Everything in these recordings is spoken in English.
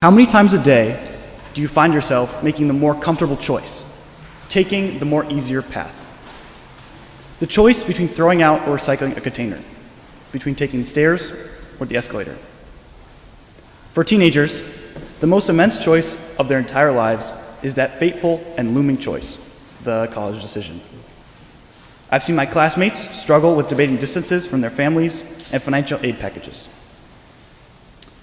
How many times a day do you find yourself making the more comfortable choice, taking the more easier path? The choice between throwing out or recycling a container, between taking the stairs or the escalator. For teenagers, the most immense choice of their entire lives is that fateful and looming choice, the college decision. I've seen my classmates struggle with debating distances from their families and financial aid packages.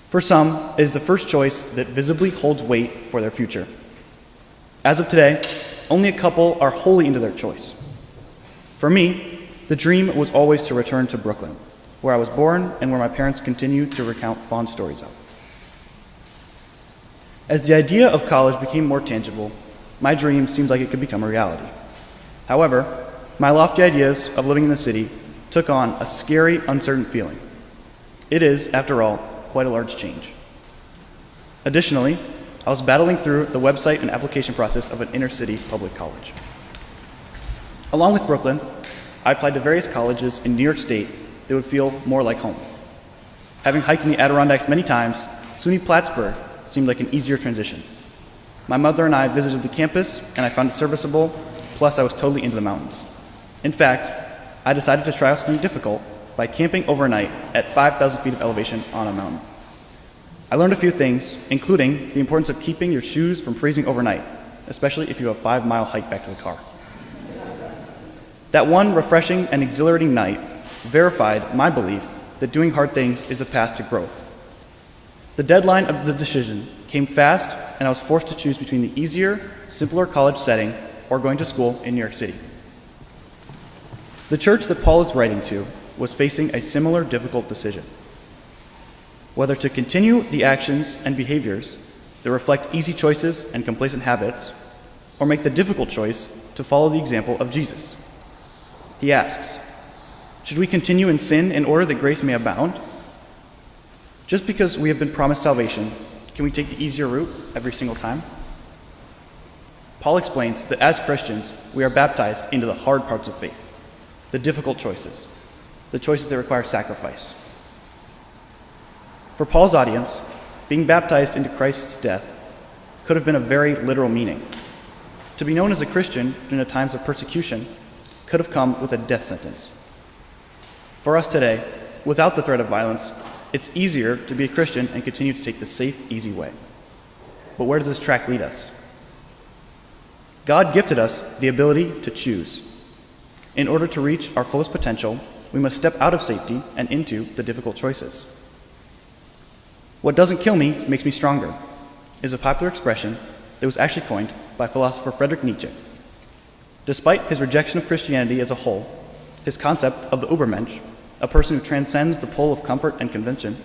For some, it is the first choice that visibly holds weight for their future. As of today, only a couple are wholly into their choice. For me, the dream was always to return to Brooklyn, where I was born and where my parents continue to recount fond stories of. As the idea of college became more tangible, my dream seems like it could become a reality. However, my lofty ideas of living in the city took on a scary, uncertain feeling. It is, after all, quite a large change. Additionally, I was battling through the website and application process of an inner-city public college. Along with Brooklyn, I applied to various colleges in New York State that would feel more like home. Having hiked in the Adirondacks many times, SUNY Plattsburgh seemed like an easier transition. My mother and I visited the campus, and I found it serviceable, plus I was totally into the mountains. In fact, I decided to try out something difficult by camping overnight at 5,000 feet of elevation on a mountain. I learned a few things, including the importance of keeping your shoes from freezing overnight, especially if you have a 5-mile hike back to the car. That one refreshing and exhilarating night verified my belief that doing hard things is the path to growth. The deadline of the decision came fast, and I was forced to choose between the easier, simpler college setting or going to school in New York City. The church that Paul is writing to was facing a similar difficult decision. Whether to continue the actions and behaviors that reflect easy choices and complacent habits, or make the difficult choice to follow the example of Jesus. He asks, should we continue in sin in order that grace may abound? Just because we have been promised salvation, can we take the easier route every single time? Paul explains that as Christians, we are baptized into the hard parts of faith, the difficult choices, the choices that require sacrifice. For Paul's audience, being baptized into Christ's death could have been a very literal meaning. To be known as a Christian during the times of persecution could have come with a death sentence. For us today, without the threat of violence, it's easier to be a Christian and continue to take the safe, easy way. But where does this track lead us? God gifted us the ability to choose. In order to reach our fullest potential, we must step out of safety and into the difficult choices. What doesn't kill me makes me stronger is a popular expression that was actually coined by philosopher Friedrich Nietzsche. Despite his rejection of Christianity as a whole, his concept of the Übermensch, a person who transcends the pull of comfort and convention,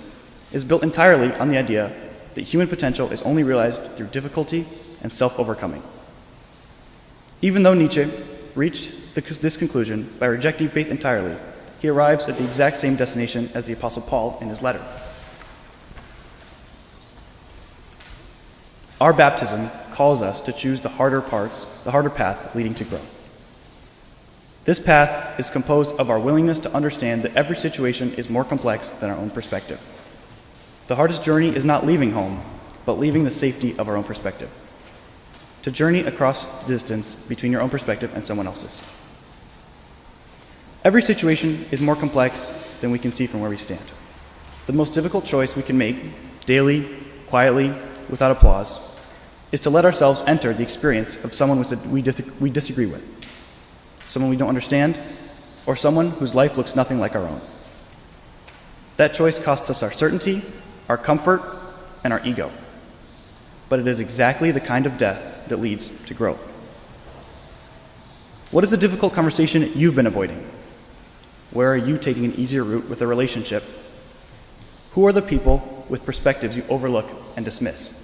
is built entirely on the idea that human potential is only realized through difficulty and self-overcoming. Even though Nietzsche reached this conclusion by rejecting faith entirely, he arrives at the exact same destination as the Apostle Paul in his letter. Our baptism calls us to choose the harder path leading to growth. This path is composed of our willingness to understand that every situation is more complex than our own perspective. The hardest journey is not leaving home, but leaving the safety of our own perspective. To journey across the distance between your own perspective and someone else's. Every situation is more complex than we can see from where we stand. The most difficult choice we can make, daily, quietly, without applause, is to let ourselves enter the experience of someone we disagree with, someone we don't understand, or someone whose life looks nothing like our own. That choice costs us our certainty, our comfort, and our ego. But it is exactly the kind of death that leads to growth. What is the difficult conversation you've been avoiding? Where are you taking an easier route with a relationship? Who are the people with perspectives you overlook and dismiss?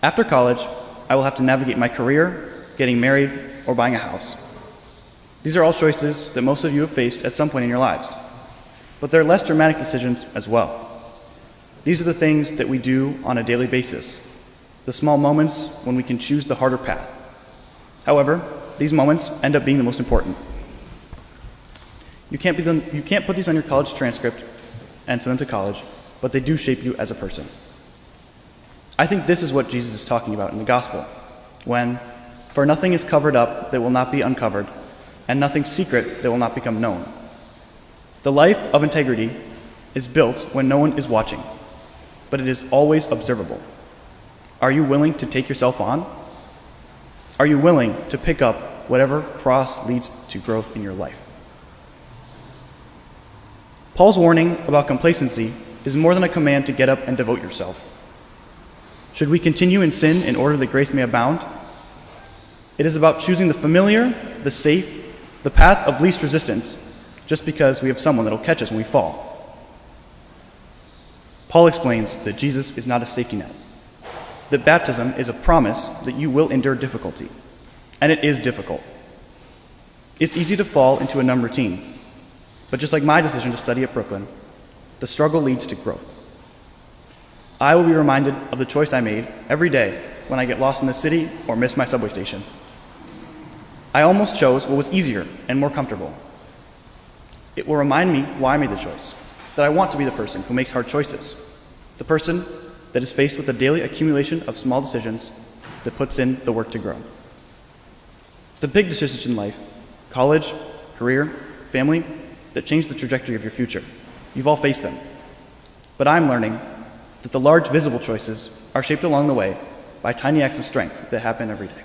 After college, I will have to navigate my career, getting married, or buying a house. These are all choices that most of you have faced at some point in your lives. But there are less dramatic decisions as well. These are the things that we do on a daily basis, the small moments when we can choose the harder path. However, these moments end up being the most important. You can't put these on your college transcript and send them to college, but they do shape you as a person. I think this is what Jesus is talking about in the gospel, when, "For nothing is covered up that will not be uncovered, and nothing secret that will not become known." The life of integrity is built when no one is watching, but it is always observable. Are you willing to take yourself on? Are you willing to pick up whatever cross leads to growth in your life? Paul's warning about complacency is more than a command to get up and devote yourself. Should we continue in sin in order that grace may abound? It is about choosing the familiar, the safe, the path of least resistance, just because we have someone that will catch us when we fall. Paul explains that Jesus is not a safety net, that baptism is a promise that you will endure difficulty, and it is difficult. It's easy to fall into a numb routine, but just like my decision to study at Brooklyn, the struggle leads to growth. I will be reminded of the choice I made every day when I get lost in the city or miss my subway station. I almost chose what was easier and more comfortable. It will remind me why I made the choice, that I want to be the person who makes hard choices, the person that is faced with the daily accumulation of small decisions that puts in the work to grow. The big decisions in life, college, career, family, that change the trajectory of your future. You've all faced them. But I'm learning that the large visible choices are shaped along the way by tiny acts of strength that happen every day.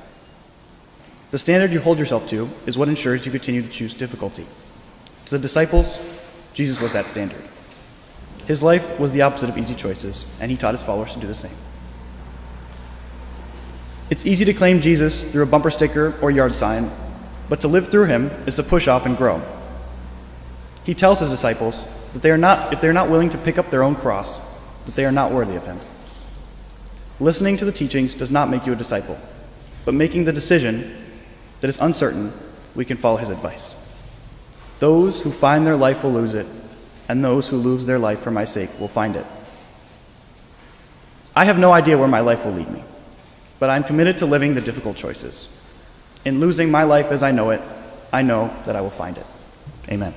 The standard you hold yourself to is what ensures you continue to choose difficulty. To the disciples, Jesus was that standard. His life was the opposite of easy choices, and he taught his followers to do the same. It's easy to claim Jesus through a bumper sticker or yard sign, but to live through him is to push off and grow. He tells his disciples that if they are not willing to pick up their own cross, that they are not worthy of him. Listening to the teachings does not make you a disciple, but making the decision that is uncertain, we can follow his advice. Those who find their life will lose it, and those who lose their life for my sake will find it. I have no idea where my life will lead me, but I'm committed to living the difficult choices. In losing my life as I know it, I know that I will find it. Amen.